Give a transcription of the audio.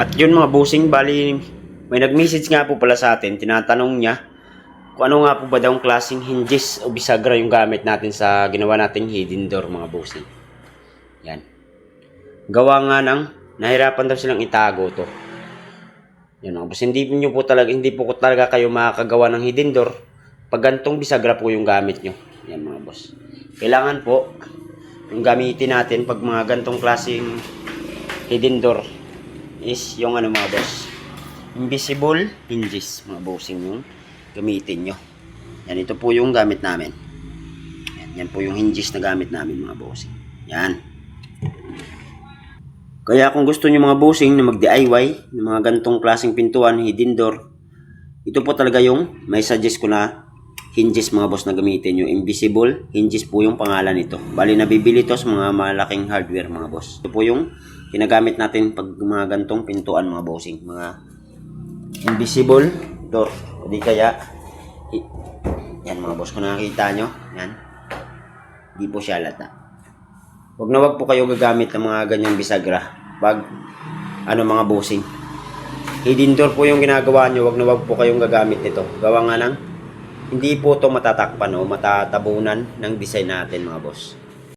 At yun mga bossing, bali may nag-message nga po pala sa atin, tinatanong niya kung ano nga po ba daw klaseng hinges o bisagra yung gamit natin sa ginawa nating hidden door mga bossing. Yan. Gawa nga ng nahirapan daw silang itago to. Yan mga boss, hindi po talaga kayo makakagawa ng hidden door pag gantong bisagra po yung gamit nyo. Yan mga boss. Kailangan po yung gamitin natin pag mga gantong klaseng hidden door is yung ano mga boss, invisible hinges mga bossing yung gamitin nyo. Yan, ito po yung gamit namin. Yan po yung hinges na gamit namin mga bossing. Yan. Kaya kung gusto nyo mga bossing na mag-DIY ng mga gantong klaseng pintuan, hidden door, ito po talaga yung may suggest ko na hinges mga boss na gamitin nyo. Invisible hinges po yung pangalan nito. Bali nabibili to sa mga malaking hardware mga boss. Ito po yung ginagamit natin pag mga gantong pintuan mga bossing. Mga invisible door. O di kaya, yan mga boss, kung nakikita nyo, yan. Di po siya lata. Wag po kayo gagamit ng mga ganyang bisagra. Pag, mga bossing. Hidden door po yung ginagawa nyo, wag po kayong gagamit nito. Gawa nga lang, hindi po ito matatakpan o matatabunan ng design natin mga boss.